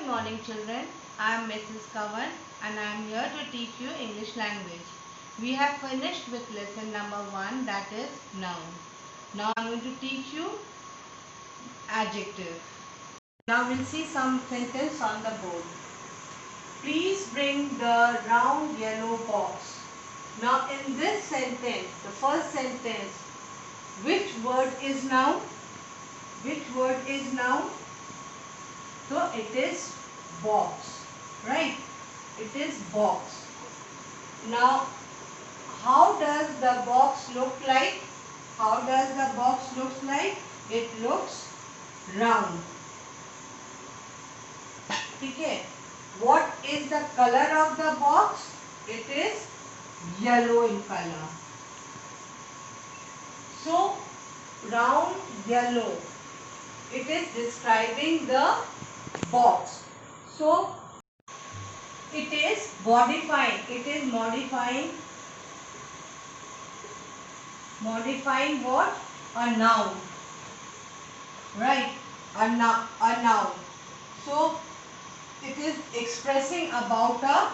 Good morning children. I am Mrs. Kavan and I am here to teach you English language. We have finished with lesson number 1, that is noun. Now I am going to teach you adjective. Now we'll see some sentence on the board. Please bring the round yellow box. Now in this sentence, the first sentence, which word is noun? Which word is noun? So it is box, right? It is box. Now, how does the box look like? How does the box look like? It looks round. Okay. What is the color of the box? It is yellow in color. So, round yellow. It is describing the box. So, it is modifying. It is modifying what? A noun. Right? A noun. So, it is expressing about the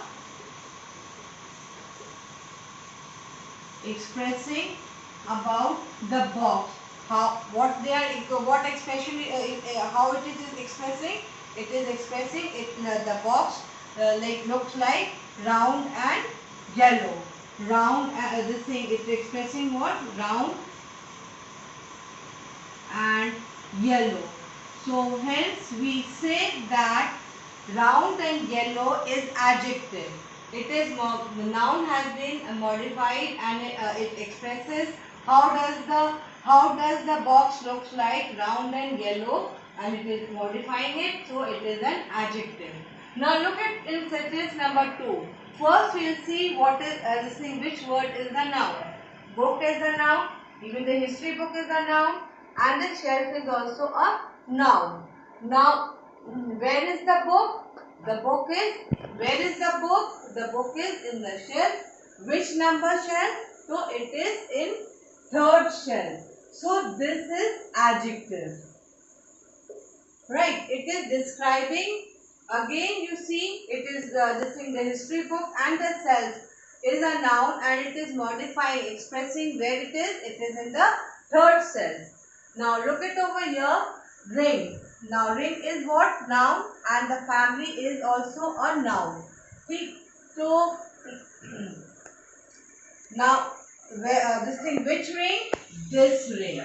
box. What especially how it is expressing? It is expressing the box looks like round and yellow. Round this thing is expressing what? Round and yellow. So hence we say that round and yellow is adjective. It is the noun has been modified and it expresses how does the box looks like round and yellow, and it is modifying it, so it is an adjective. Now look at in sentence number 2. First we will see what is this thing, which word is the noun. Book is the noun, even the history book is a noun, and the shelf is also a noun. Now, where is the book? The book is, where is the book? The book is in the shelf. Which number shelf? So, it is in third shelf. So, this is adjective. Right, it is describing, again you see, it is this thing, the history book and the shelf is a noun and it is modifying, expressing where it is in the third shelf. Now look it over here, ring. Now ring is what? Noun, and the family is also a noun. See, so now this thing, which ring? This ring.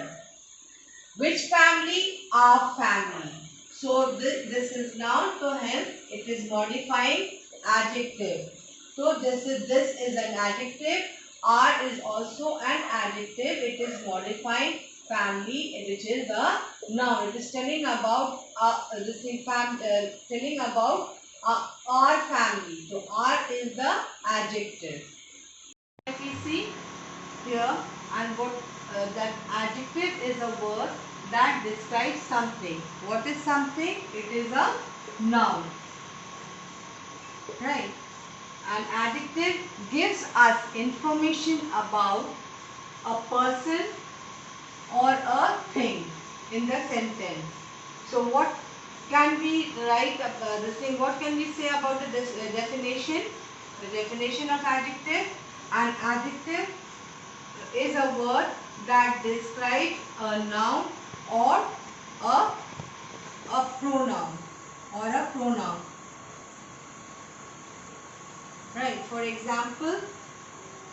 Which family? Our family. So this is noun, so hence it is modifying adjective. So this is an adjective. Our is also an adjective. It is modifying family, which is a noun. It is telling about telling about our family. So our is the adjective. If we see here, and what that adjective is a word that describes something. What is something? It is a noun. Right? An adjective gives us information about a person or a thing in the sentence. So what can we write this thing? What can we say about the definition? The definition of adjective. An adjective is a word that describes a noun or a pronoun. Right. For example,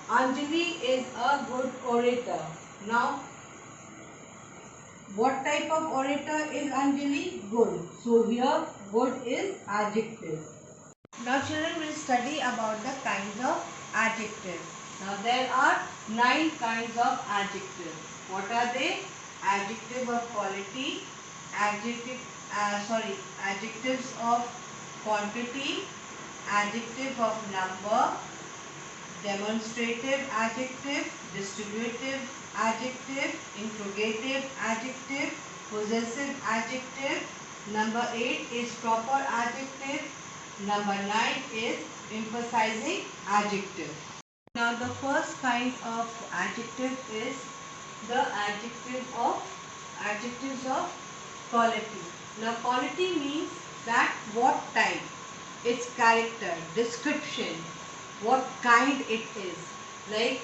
Anjali is a good orator. Now, what type of orator is Anjali? Good. So here, good is adjective. Now children will study about the kinds of adjective. Now there are 9 kinds of adjective. What are they? Adjective of quality, adjectives of quantity, adjective of number, demonstrative adjective, distributive adjective, interrogative adjective, possessive adjective. Number 8 is proper adjective. Number 9 is emphasizing adjective. Now the first kind of adjective is the adjectives of quality. Now quality means that what type, its character, description, what kind it is. Like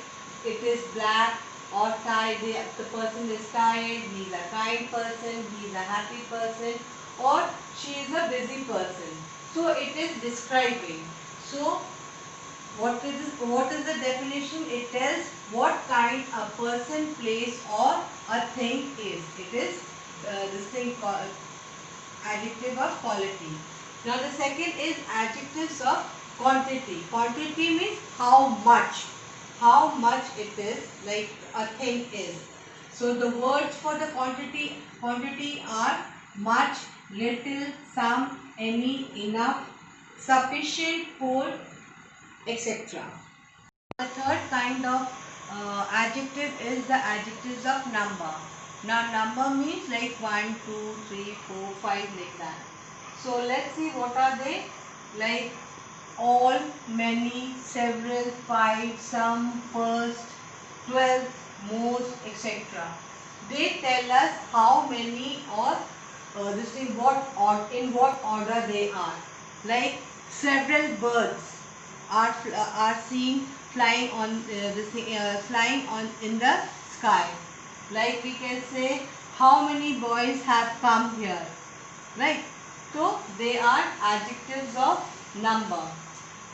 it is black or tired, the person is tired, he is a kind person, he is a happy person, or she is a busy person. So it is describing. So what is the definition? It tells what kind a person, place or a thing is. It is this thing called adjective of quality. Now the second is adjectives of quantity. Quantity means how much. How much it is, like a thing is. So the words for the quantity are much, little, some, any, enough, sufficient, full, etc. The third kind of adjective is the adjectives of number. Now number means like 1, 2, 3, 4, 5 like that. So let's see what are they. Like all, many, several, 5, some, first, 12, most, etc. They tell us how many or this thing in what order they are. Like several birds are seen flying on flying on in the sky. Like we can say how many boys have come here, right? So they are adjectives of number.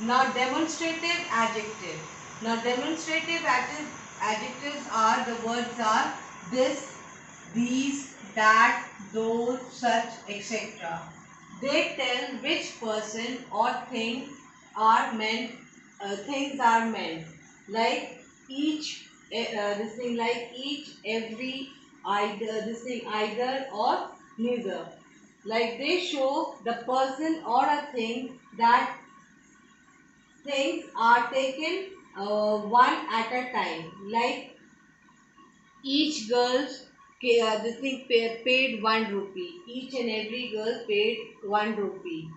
Now demonstrative adjective. Now demonstrative adjectives are, the words are this, these, that, those, such, etc. They tell which person or thing are meant, things are meant. Like each, this thing, like each, every, either, this thing, either or neither. Like they show the person or a thing, that things are taken one at a time. Like each girl's this thing paid 1 rupee. Each and every girl paid 1 rupee.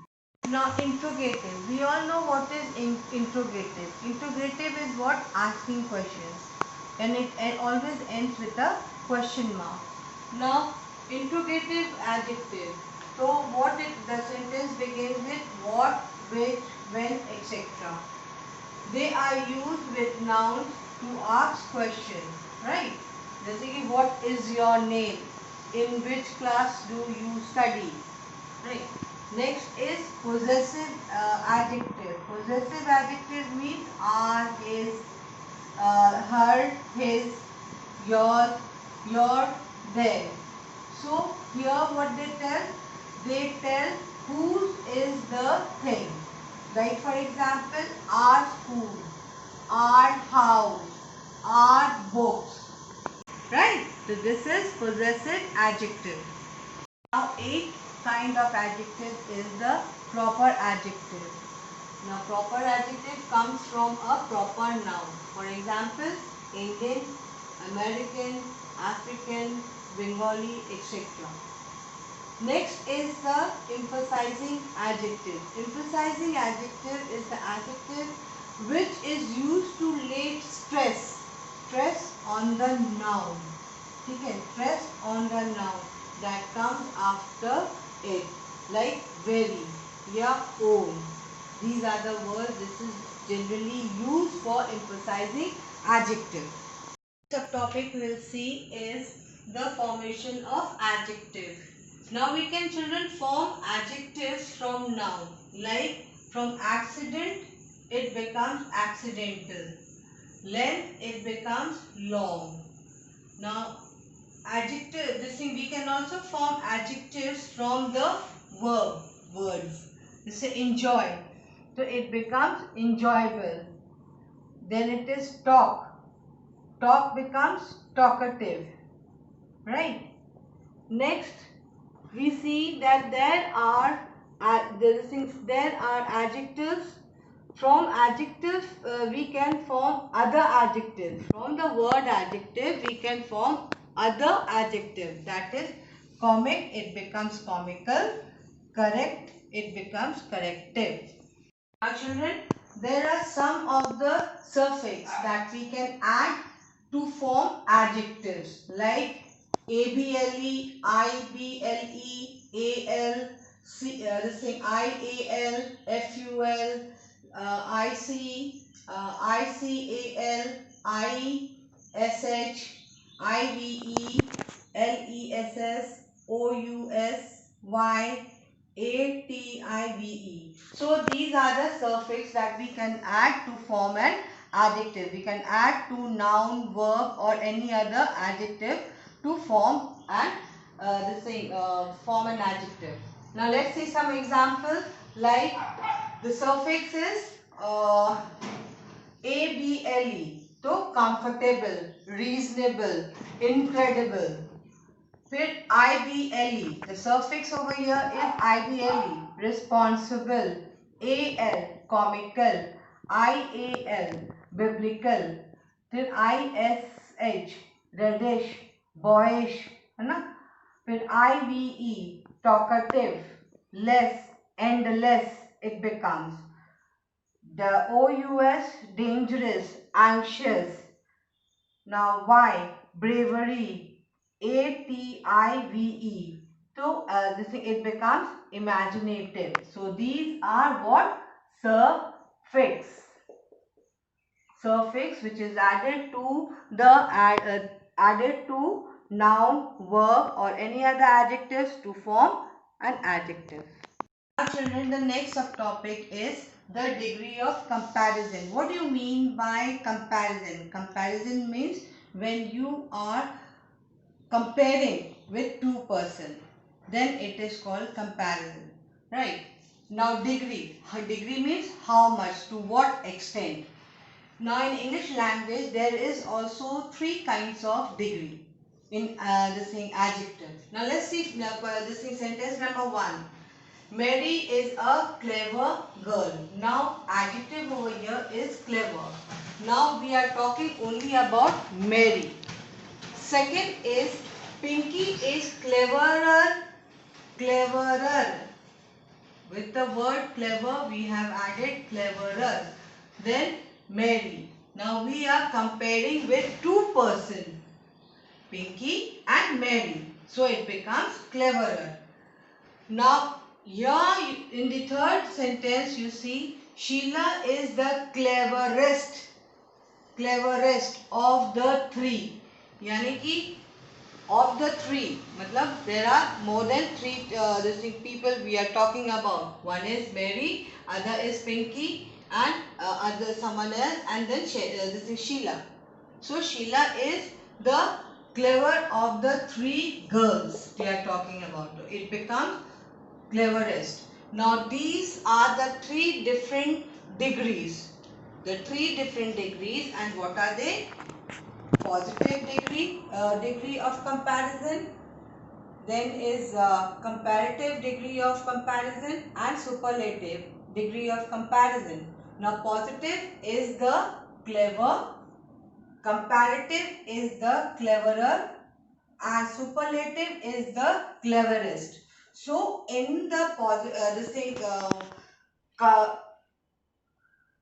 Now interrogative. We all know what is interrogative. Interrogative is what? Asking questions. And it always ends with a question mark. Now interrogative adjective. So what the sentence begins with what, which, when, etc. They are used with nouns to ask questions, right? जैसे कि what is your name? In which class do you study? Right. Next is possessive adjective. Possessive adjective means are, his, her, his, your, their. So here what they tell? They tell whose is the thing. Like for example, our school, our house, our books. Right? So this is possessive adjective. Now eighth kind of adjective is the proper adjective. Now proper adjective comes from a proper noun. For example, Indian, American, African, Bengali, etc. Next is the emphasizing adjective. Emphasizing adjective is the adjective which is used to lay stress on the noun. Okay, stress on the noun that comes after it, like very, yeah, own. These are the words this is generally used for emphasizing adjective. Subtopic we'll see is the formation of adjective. Now we can, children, form adjectives from noun. Like from accident it becomes accidental. Length it becomes long. Now adjective, this thing, we can also form adjectives from the words. Let's say enjoy. So it becomes enjoyable. Then it is talk. Talk becomes talkative. Right? Next, we see that there are adjectives. From adjective we can form other adjectives. From the word adjective we can form other adjectives. That is comic, it becomes comical. Correct, it becomes corrective. Now children, there are some of the suffix that we can add to form adjectives, like able, ible, al, this thing IAL, FUL, IC, ICAL, ISH, IVE, LESS, OUS, Y, ATIVE. So these are the suffix that we can add to form an adjective. We can add to noun, verb or any other adjective to form an form an adjective. Now let's see some examples. Like the suffix is ABLE. So comfortable, reasonable, incredible. फिर IBLE, the suffix over here is IBLE, responsible, AL, comical, IAL, biblical, फिर ISH, reddish, boyish, है ना? फिर IVE, talkative, less, endless, it becomes. The OUS, dangerous, anxious. Now Y, bravery, ATIVE. So it becomes imaginative. So these are what? Suffix. Suffix which is added to the added to noun, verb or any other adjectives to form an adjective. Now children, the next subtopic is the degree of comparison. What do you mean by comparison? Comparison means when you are comparing with two persons, then it is called comparison, right? Now degree means how much, to what extent. Now in English language there is also three kinds of degree in this thing adjective. Now let's see this thing sentence number 1. Mary is a clever girl. Now adjective over here is clever. Now we are talking only about Mary. Second is Pinky is cleverer. With the word clever we have added cleverer. Then Mary. Now we are comparing with two persons, Pinky and Mary. So it becomes cleverer. Now here in the third sentence you see Sheila is the cleverest of the three. यानी कि of the three, मतलब there are more than three people we are talking about. One is Mary, other is Pinky, and other someone else, and then this is Sheila. So Sheila is the clever of the three girls we are talking about. It becomes cleverest. Now these are the three different degrees. The three different degrees, and what are they? Positive degree, degree of comparison, then is comparative degree of comparison, and superlative degree of comparison. Now positive is the clever, comparative is the cleverer, and superlative is the cleverest. So in the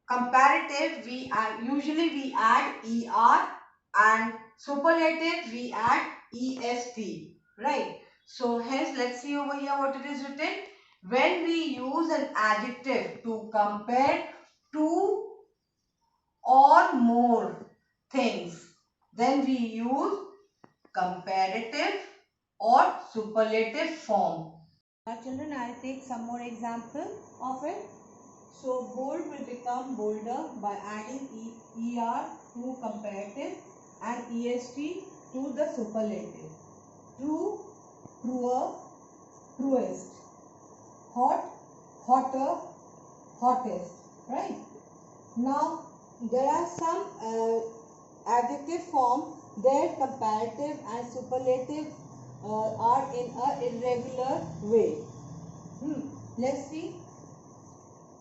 comparative we usually we add ER, and superlative we add EST, right? So hence let's see over here what it is written. When we use an adjective to compare two or more things, then we use comparative or superlative form. Now children, I'll take some more example of it. So bold will become bolder by adding ER to comparative and EST to the superlative. True, truer, truest. Hot, hotter, hottest. Right? Now there are some adjective form. Their comparative and superlative are in a irregular way. Let's see.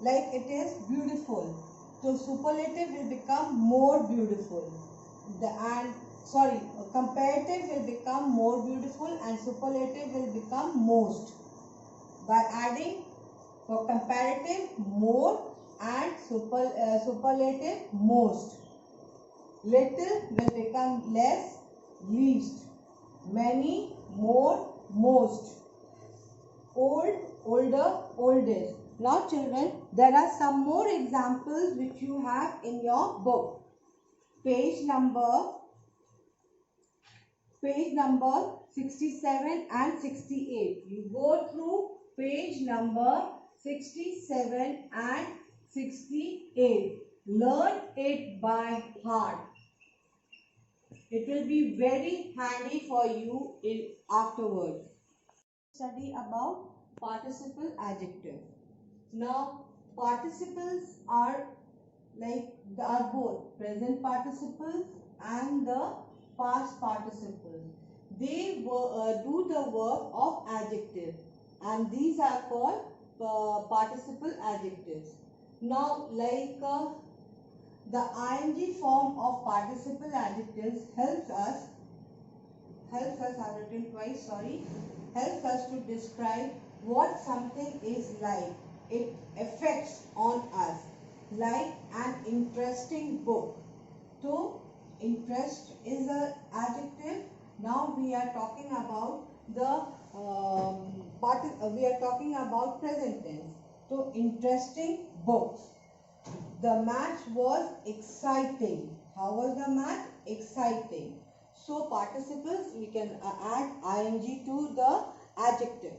Like it is beautiful. So superlative will become more beautiful. Comparative will become more beautiful and superlative will become most. By adding for comparative more and superlative most. Little will become less, least. Many, more, most. Old, oldest. Now children, there are some more examples which you have in your book. Page number 67 and 68. You go through page number 67 and 68. Learn it by heart. It will be very handy for you afterwards. Study about participle adjective. Now, participles are both present participles and the past participles. They do the work of adjective, and these are called participle adjectives. Now, the ing form of participle adjectives helps us, I've written twice, sorry, helps us to describe what something is like. It affects on us, like an interesting book. So, interest is an adjective. Now we are talking about present tense. So, interesting books. The match was exciting. How was the match? Exciting. So, participles, we can add ing to the adjective.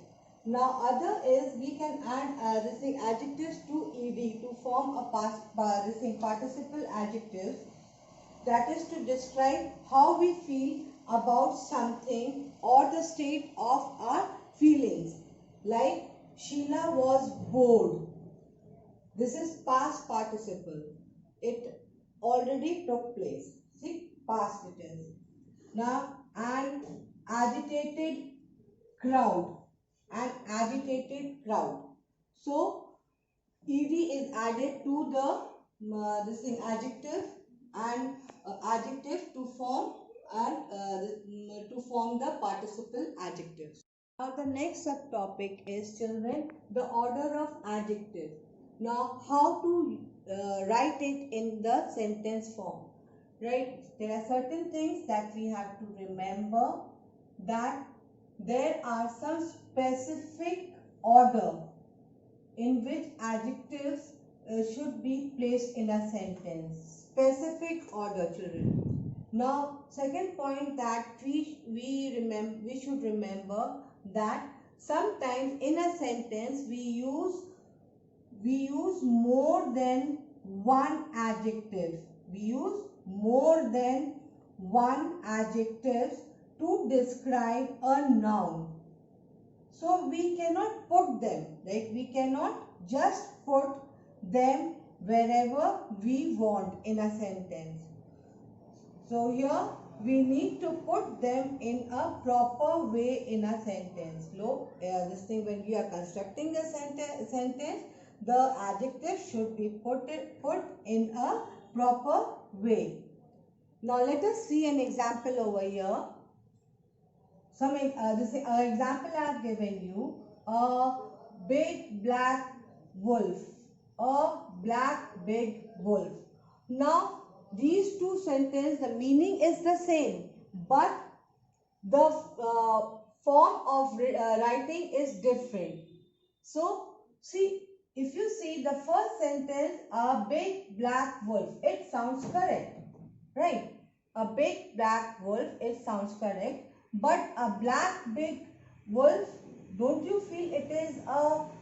Now, other is we can add adjectives to ed to form a participle adjectives. That is to describe how we feel about something or the state of our feelings. Like Sheila was bored. This is past participle. It already took place. See, past it is. Now, an agitated crowd. An agitated crowd. So, ed is added to the adjective and adjective to form the participle adjectives. Now the next subtopic is children, the order of adjective. Now how to write it in the sentence form, right? There are certain things that we have to remember, that there are some specific order in which adjectives should be placed in a sentence. Specific order, children. Now, second point that we should remember that sometimes in a sentence we use more than one adjective. We use more than one adjective to describe a noun. So we cannot put them, like we cannot just put them wherever we want in a sentence. So here we need to put them in a proper way in a sentence. When we are constructing the sentence, the adjective should be put in a proper way. Now let us see an example over here. Example I have given you: a big black wolf. A black big wolf. Now these two sentences, the meaning is the same, but the form of writing is different. So see, if you see the first sentence, a big black wolf, it sounds correct, right? A big black wolf, it sounds correct. But a black big wolf, don't you feel it is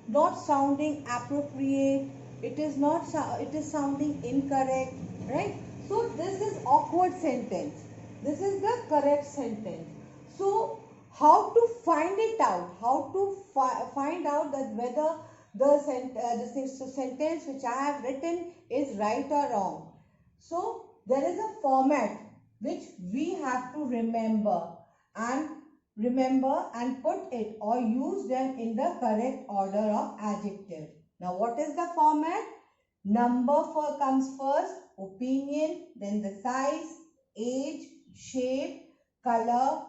not sounding appropriate? It is sounding incorrect, right? So this is awkward sentence. This is the correct sentence. So how to find it out? How to find out that whether the sentence which I have written is right or wrong? So there is a format which we have to remember and put it or use them in the correct order of adjective. Now what is the format? Number comes first, opinion, then the size, age, shape, color,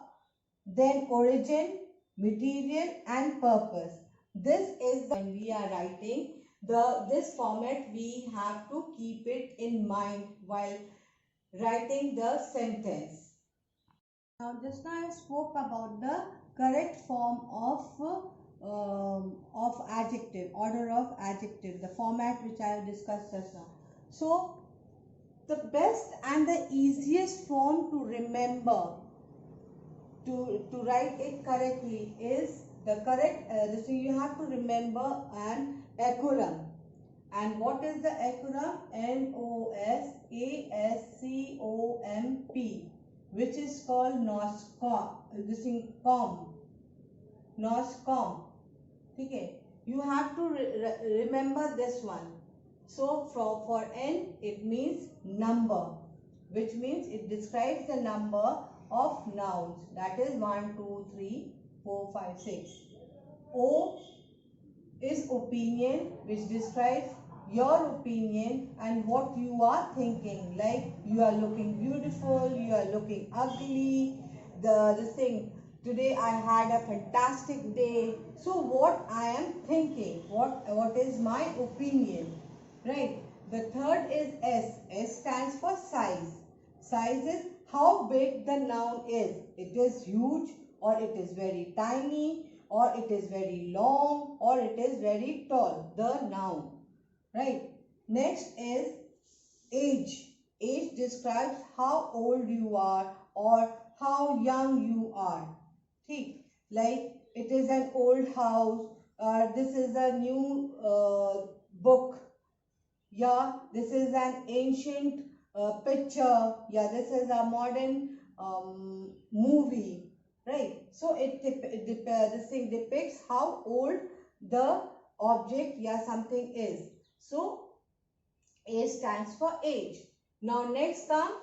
then origin, material and purpose. This is when we are writing this format, we have to keep it in mind while writing the sentence. Now just now I spoke about the correct form of of adjective, order of adjective, the format which I have discussed just now. So the best and the easiest form to remember, to write it correctly, is the correct, so you have to remember an acronym. And what is the acronym? NOSASCOMP, which is called NOSCOM. This thing COM, NOSCOM. Okay, you have to remember this one. So for N, it means number, which means it describes the number of nouns, that is 1, 2, 3, 4, 5, 6. O is opinion, which describes your opinion and what you are thinking, like you are looking beautiful, you are looking ugly, this thing, today I had a fantastic day. So what I am thinking, what is my opinion, right? The third is S. S stands for size. Size is how big the noun is. It is huge, or it is very tiny, or it is very long, or it is very tall, the noun, right? Next is age. Age describes how old you are or how young you are. Okay? Like it is an old house, this is a new book, yeah, this is an ancient picture, yeah, this is a modern movie, right? So this thing depicts how old the object, yeah, something is. So A stands for age. Now next comes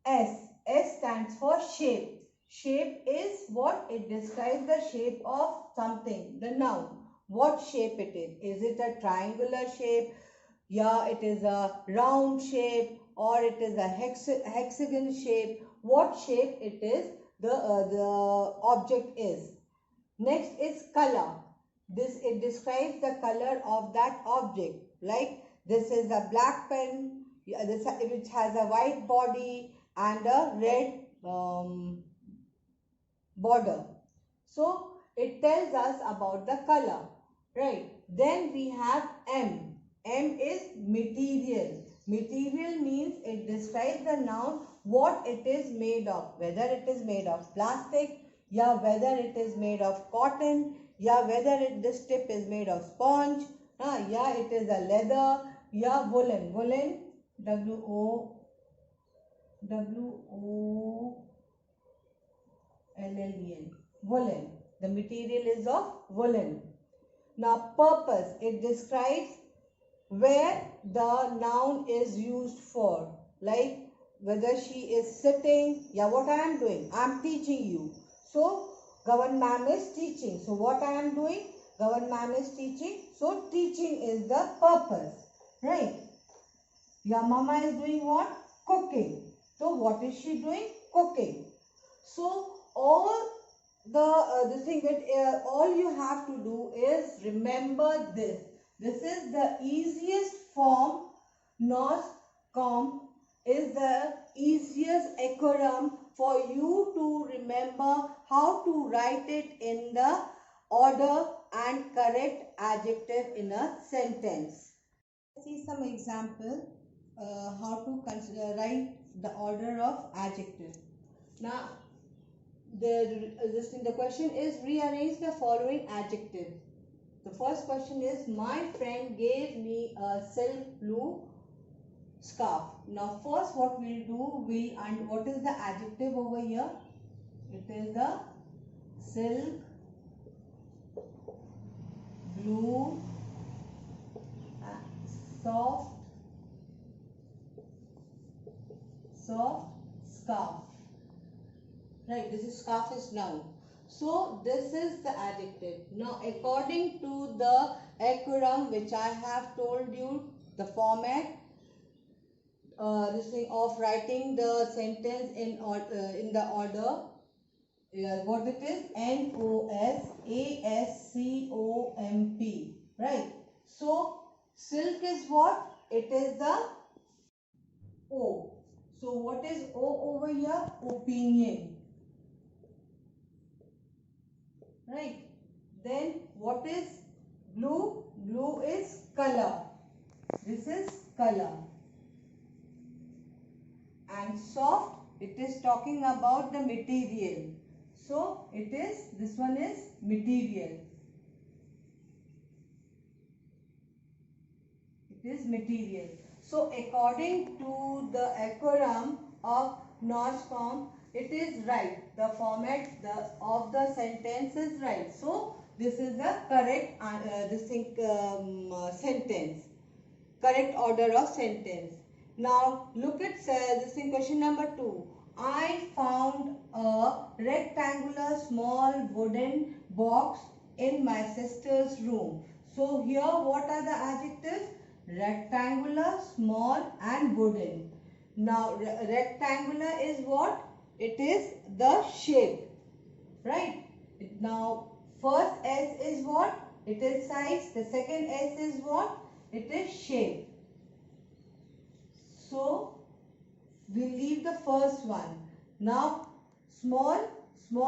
S. S stands for shape. Shape is what? It describes the shape of something, the noun. What shape it is? Is it a triangular shape? Yeah, it is a round shape, or it is a hexagon shape. What shape it is, the object is. Next is color. It describes the color of that object. Like this is a black pen, which has a white body and a red border. So it tells us about the color, right? Then we have M. M is material. Material means it describes the noun, what it is made of, whether it is made of plastic, yeah, whether it is made of cotton, yeah, whether this tip is made of sponge, yeah, it is a leather, yeah, woolen. Woolen, W-O-L-L-E-N, woolen. The material is of woolen. Now purpose, it describes where the noun is used for, like whether she is sitting, yeah, what I am doing, I am teaching you. So Gavan ma'am is teaching. So what I am doing, Gavan ma'am is teaching. So teaching is the purpose, right? Your mama is doing what? Cooking. So what is she doing? Cooking. So all the thing that all you have to do is remember this. This is the easiest form. NOS COM is the easiest acronym for you to remember how to write it in the order and correct adjective in a sentence. Let's see some example how to write the order of adjective. Now the question is, rearrange the following adjectives. The first question is, my friend gave me a silk blue scarf. Now first what we'll do, and what is the adjective over here? It is the silk blue soft scarf. Right, this is scarf is noun. So this is the adjective. Now according to the acronym which I have told you, the format, this thing of writing the sentence in the order, what it is, NOSASCOMP, right? So silk is what? It is the O. So what is O over here? Opinion. Right. Then what is blue? Blue is color. This is color. And soft, it is talking about the material. So it is, this one is material. It is material. So according to the acronym of NORSCOM, it is right. The format of the sentence is right. So this is the correct sentence. Correct order of sentence. Now look at this thing, question number 2. I found a rectangular small wooden box in my sister's room. So here what are the adjectives? Rectangular, small and wooden. Now rectangular is what? It is the shape. Right? Now first S is what? It is size. The second S is what? It is shape. So we leave the first one. Now small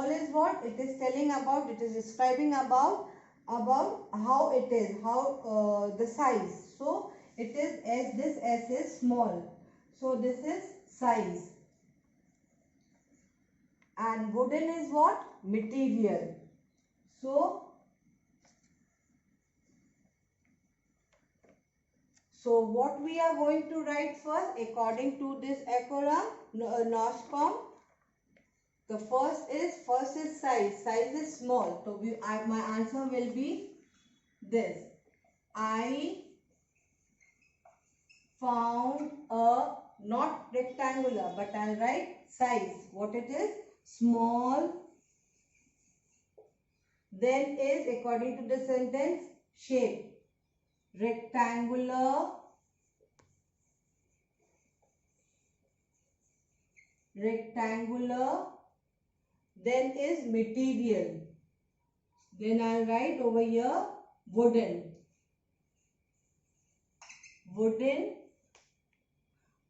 is what? It is telling about, it is describing about how it is, how the size. So it is as this S is small. So this is size. And wooden is what? Material. So what we are going to write first according to this acronym NORSCOM. The first is size. Size is small. So my answer will be this. I found a, not rectangular, but I'll write size. What it is? Small. Then is according to the sentence shape. Rectangular. Then is material. Then I'll write over here wooden. Wooden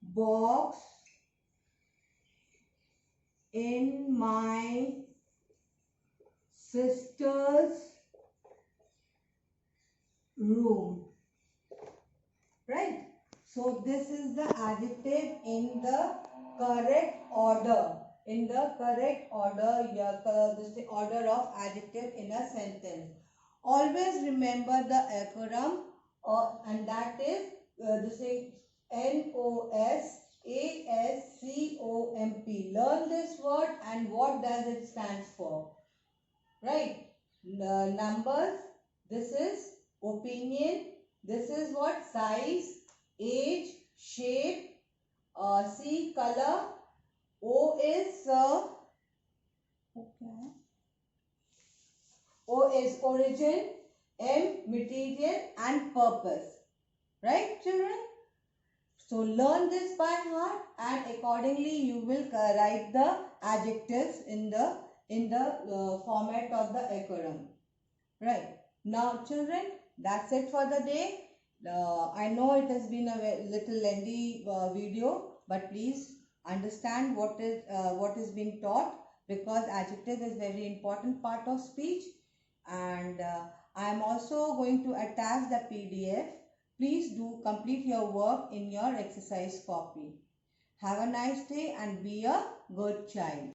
box in my sister's room. Right? So this is the adjective in the correct order. In the correct order, this is the order of adjective in a sentence. Always remember the acronym, and that is this is NOSASCOMP. Learn this word and what does it stand for. Right? Numbers. This is opinion. This is what? Size, age, shape. C, color. O is origin. M, material, and purpose. Right, children? So learn this by heart, and accordingly you will write the adjectives in the format of the acronym. Right. Now children, that's it for the day. I know it has been a little lengthy video, but please understand what is being taught, because adjective is very important part of speech. And I am also going to attach the PDF. Please do complete your work in your exercise copy. Have a nice day and be a good child.